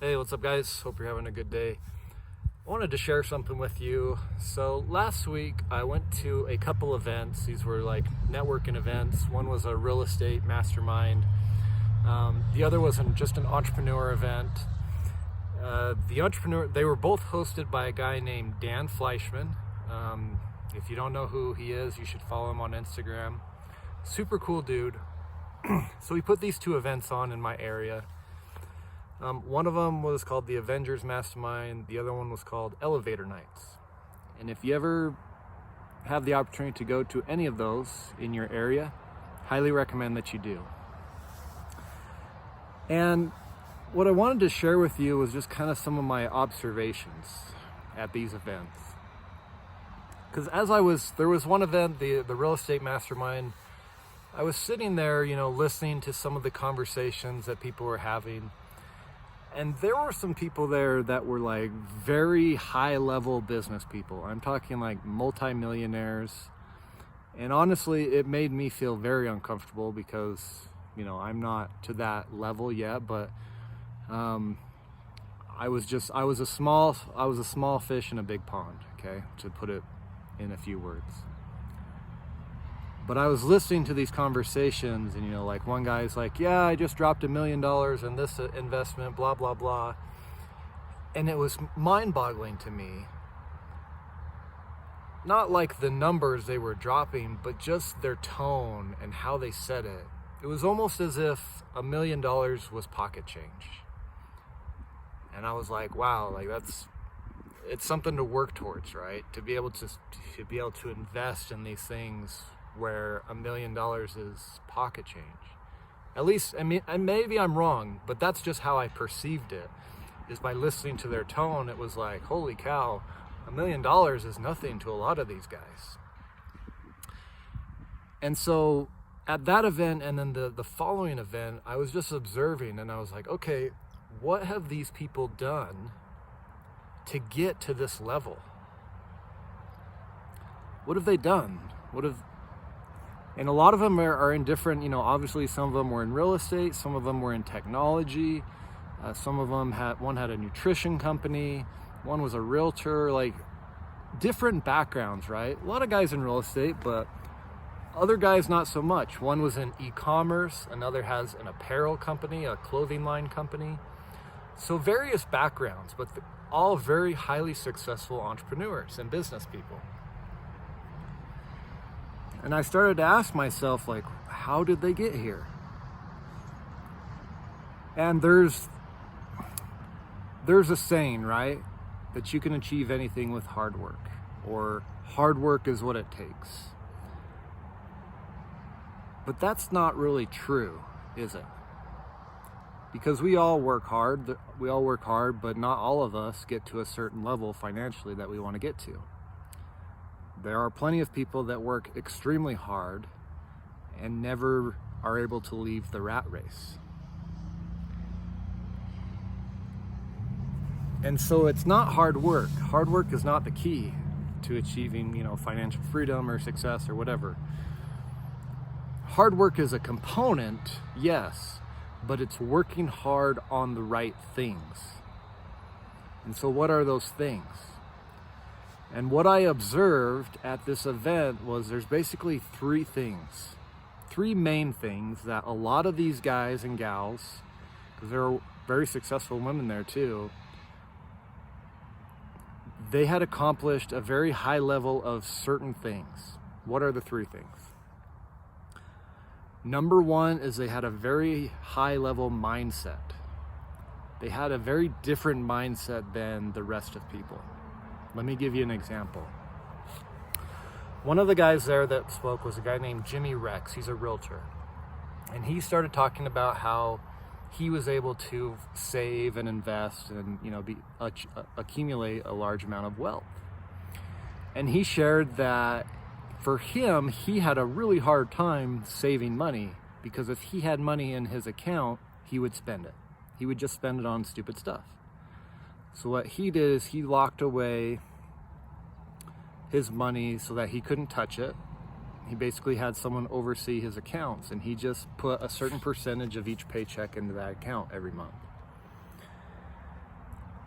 Hey, what's up guys? Hope you're having a good day. I wanted to share something with you. So last week I went to a couple events. These were like networking events. One was a real estate mastermind. The other was just an entrepreneur event. They were both hosted by a guy named Dan Fleischman. If you don't know who he is, you should follow him on Instagram. Super cool dude. So we put these two events on in my area. One of them was called the Avengers Mastermind. The other one was called Elevator Nights. And if you ever have the opportunity to go to any of those in your area, highly recommend that you do. And what I wanted to share with you was just kind of some of my observations at these events. Because there was one event, the Real Estate Mastermind, I was sitting there, listening to some of the conversations that people were having. And there were some people there that were like very high level business people. I'm talking like multi-millionaires. And honestly, it made me feel very uncomfortable because, I'm not to that level yet, but I was a small fish in a big pond, okay, to put it in a few words. But I was listening to these conversations and, like one guy's like, yeah, I just dropped $1 million in this investment, blah, blah, blah. And it was mind-boggling to me. Not like the numbers they were dropping, but just their tone and how they said it. It was almost as if $1 million was pocket change. And I was like, wow, like it's something to work towards, right? To be able to invest in these things where $1 million is pocket change. At least, and maybe I'm wrong, but that's just how I perceived it. Is by listening to their tone, it was like, holy cow, $1 million is nothing to a lot of these guys. And so at that event and then the following event, I was just observing and I was like, okay, what have these people done to get to this level? What have they done? And a lot of them are in different, obviously some of them were in real estate, some of them were in technology, some of them one had a nutrition company, one was a realtor, like different backgrounds, right? A lot of guys in real estate, but other guys not so much. One was in e-commerce, another has an apparel company, a clothing line company. So various backgrounds, but all very highly successful entrepreneurs and business people. And I started to ask myself, like, how did they get here? And there's a saying, right? That you can achieve anything with hard work, or hard work is what it takes. But that's not really true, is it? Because we all work hard, but not all of us get to a certain level financially that we want to get to. There are plenty of people that work extremely hard and never are able to leave the rat race. And so it's not hard work. Hard work is not the key to achieving, financial freedom or success or whatever. Hard work is a component, yes, but it's working hard on the right things. And so what are those things? And what I observed at this event was there's basically three main things that a lot of these guys and gals, because there are very successful women there too, they had accomplished a very high level of certain things. What are the three things? Number one is they had a very high level mindset. They had a very different mindset than the rest of people. Let me give you an example. One of the guys there that spoke was a guy named Jimmy Rex. He's a realtor. And he started talking about how he was able to save and invest and, accumulate a large amount of wealth. And he shared that for him, he had a really hard time saving money because if he had money in his account, he would spend it. He would just spend it on stupid stuff. So what he did is he locked away his money so that he couldn't touch it. He basically had someone oversee his accounts, and he just put a certain percentage of each paycheck into that account every month.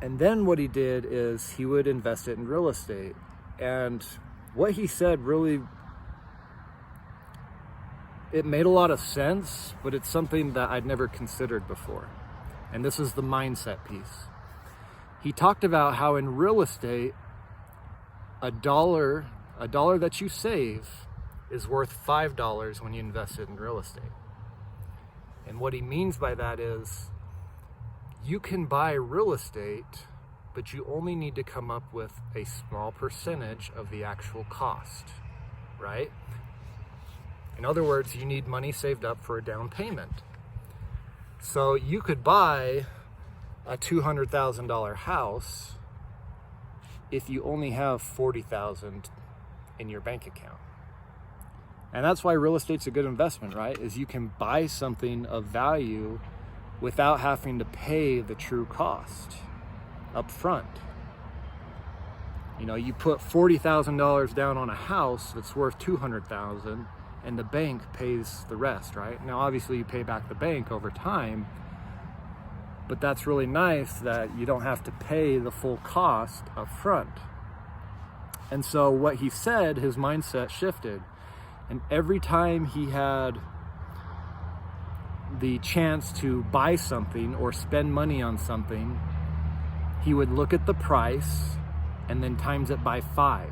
And then what he did is he would invest it in real estate. And what he said really, it made a lot of sense, but it's something that I'd never considered before. And this is the mindset piece. He talked about how in real estate, a dollar that you save is worth $5 when you invest it in real estate. And what he means by that is you can buy real estate, but you only need to come up with a small percentage of the actual cost, right? In other words, you need money saved up for a down payment. So you could buy a $200,000 house if you only have $40,000 in your bank account. And that's why real estate's a good investment, right? Is you can buy something of value without having to pay the true cost up front. You know, you put $40,000 down on a house that's worth $200,000 and the bank pays the rest, right? Now, obviously you pay back the bank over time, but that's really nice that you don't have to pay the full cost up front. And so what he said, his mindset shifted. And every time he had the chance to buy something or spend money on something, he would look at the price and then times it by 5.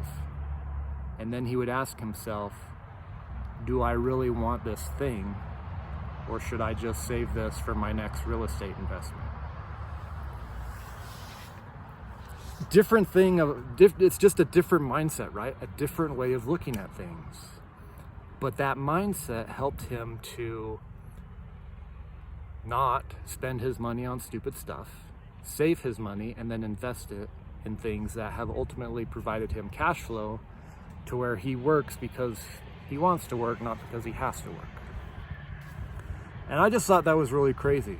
And then he would ask himself, do I really want this thing, or should I just save this for my next real estate investment? It's just a different mindset, right? A different way of looking at things. But that mindset helped him to not spend his money on stupid stuff, save his money, and then invest it in things that have ultimately provided him cash flow to where he works because he wants to work, not because he has to work. And I just thought that was really crazy.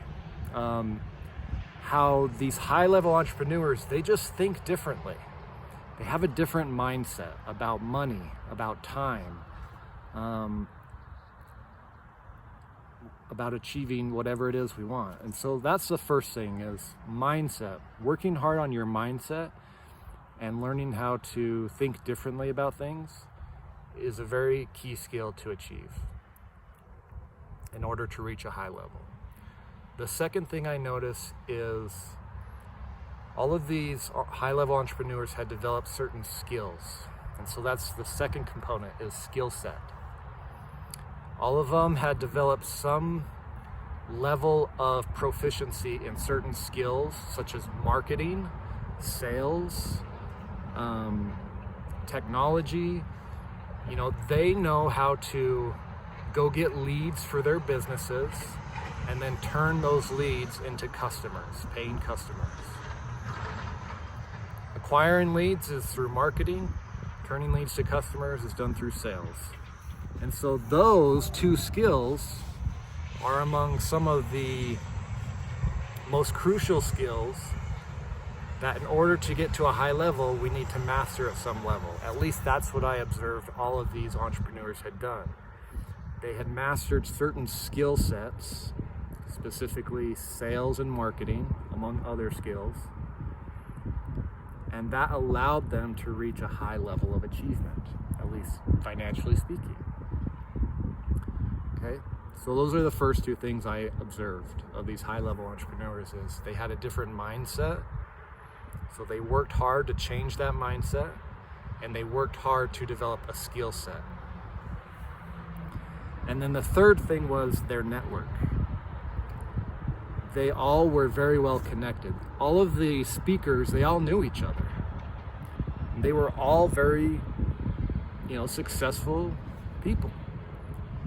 How these high-level entrepreneurs, they just think differently. They have a different mindset about money, about time, about achieving whatever it is we want. And so that's the first thing, is mindset. Working hard on your mindset and learning how to think differently about things is a very key skill to achieve in order to reach a high level. The second thing I notice is all of these high-level entrepreneurs had developed certain skills. And so that's the second component, is skill set. All of them had developed some level of proficiency in certain skills, such as marketing, sales, technology. You know, they know how to go get leads for their businesses and then turn those leads into customers, paying customers. Acquiring leads is through marketing. Turning leads to customers is done through sales. And so those two skills are among some of the most crucial skills that in order to get to a high level, we need to master at some level. At least that's what I observed all of these entrepreneurs had done. They had mastered certain skill sets, specifically sales and marketing, among other skills. And that allowed them to reach a high level of achievement, at least financially speaking. Okay, so those are the first two things I observed of these high-level entrepreneurs, is they had a different mindset. So they worked hard to change that mindset, and they worked hard to develop a skill set. And then the third thing was their network. They all were very well connected. All of the speakers, they all knew each other. They were all very, successful people.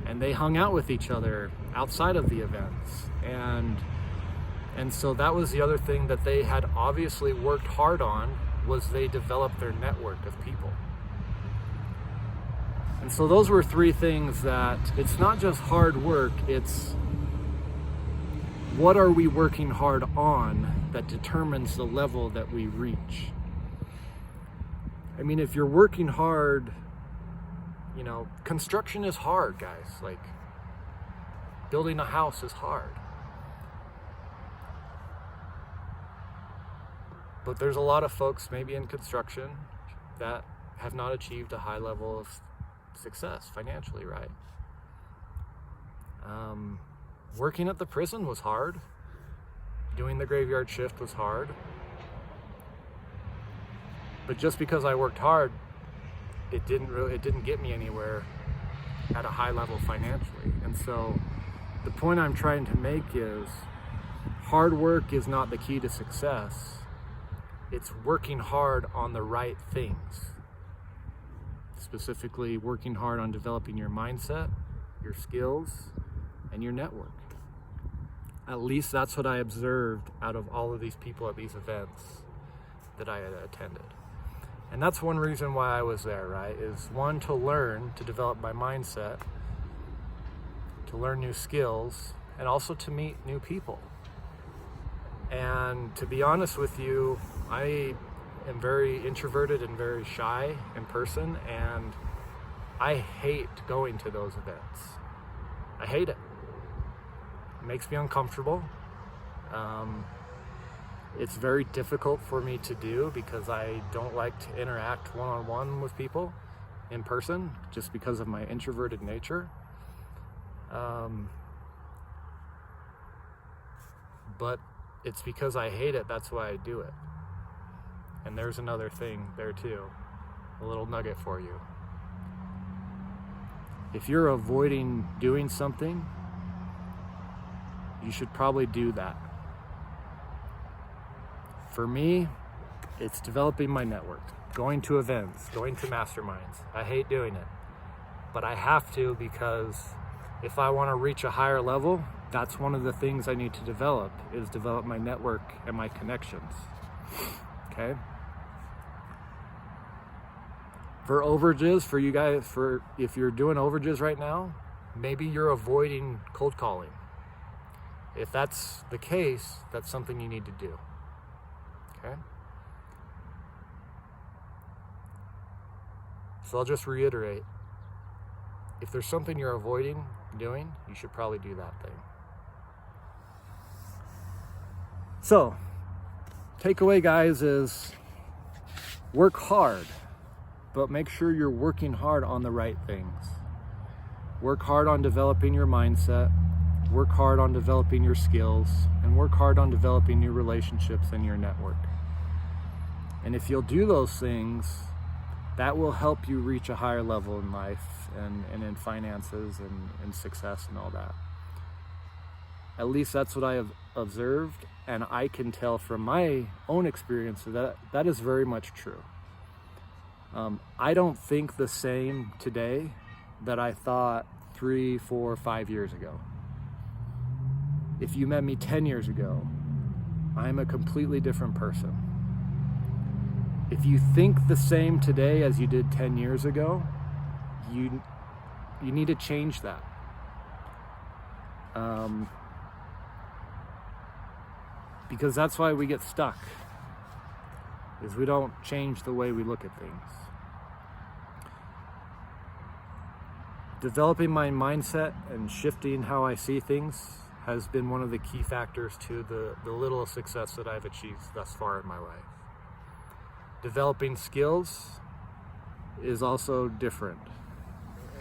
And they hung out with each other outside of the events. And so that was the other thing that they had obviously worked hard on, was they developed their network of people. And so those were three things that it's not just hard work, it's what are we working hard on that determines the level that we reach. I mean, if you're working hard, construction is hard, guys. Like, building a house is hard. But there's a lot of folks maybe in construction that have not achieved a high level of success financially, right? Working at the prison was hard. Doing the graveyard shift was hard. But just because I worked hard, it didn't get me anywhere at a high level financially. And so the point I'm trying to make is hard work is not the key to success. It's working hard on the right things. Specifically, working hard on developing your mindset, your skills, and your network. At least that's what I observed out of all of these people at these events that I had attended. And that's one reason why I was there, right? Is one, to learn, to develop my mindset, to learn new skills, and also to meet new people. And to be honest with you, I am very introverted and very shy in person, and I hate going to those events. I hate it. It makes me uncomfortable. It's very difficult for me to do because I don't like to interact one-on-one with people in person just because of my introverted nature. But it's because I hate it, that's why I do it. And there's another thing there too, a little nugget for you. If you're avoiding doing something, you should probably do that. For me, it's developing my network, going to events, going to masterminds. I hate doing it, but I have to, because if I want to reach a higher level, that's one of the things I need to develop, is develop my network and my connections. Okay? For overages, for you guys, if you're doing overages right now, maybe you're avoiding cold calling. If that's the case, that's something you need to do. Okay? So I'll just reiterate, if there's something you're avoiding doing, you should probably do that thing. So, takeaway, guys, is work hard, but make sure you're working hard on the right things. Work hard on developing your mindset, work hard on developing your skills, and work hard on developing new relationships in your network. And if you'll do those things, that will help you reach a higher level in life and in finances and success and all that. At least that's what I have observed, and I can tell from my own experience that is very much true. I don't think the same today that I thought 3, 4, 5 years ago. If you met me 10 years ago, I'm a completely different person. If you think the same today as you did 10 years ago, you need to change that. Because that's why we get stuck, is we don't change the way we look at things. Developing my mindset and shifting how I see things has been one of the key factors to the little success that I've achieved thus far in my life. Developing skills is also different.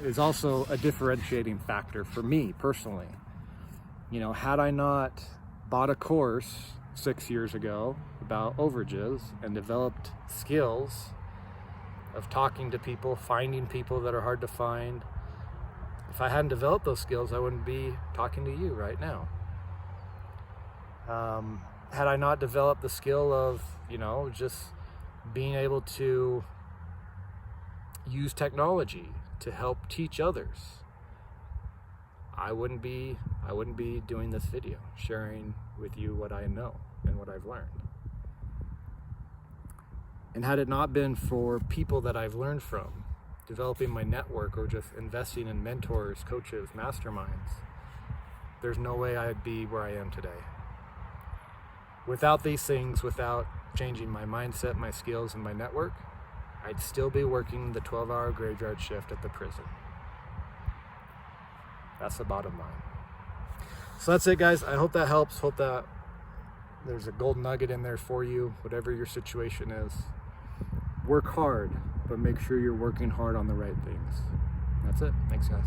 Is also a differentiating factor for me personally. You know, had I not bought a course 6 years ago about overages and developed skills of talking to people, finding people that are hard to find, if I hadn't developed those skills, I wouldn't be talking to you right now. Had I not developed the skill of, just being able to use technology to help teach others, I wouldn't be doing this video, sharing with you what I know and what I've learned. And had it not been for people that I've learned from, developing my network, or just investing in mentors, coaches, masterminds, there's no way I'd be where I am today. Without these things, without changing my mindset, my skills, and my network, I'd still be working the 12-hour graveyard shift at the prison. That's the bottom line. So that's it, guys. I hope that helps. Hope that There's a gold nugget in there for you, whatever your situation is. Work hard, but make sure you're working hard on the right things. That's it. Thanks, guys.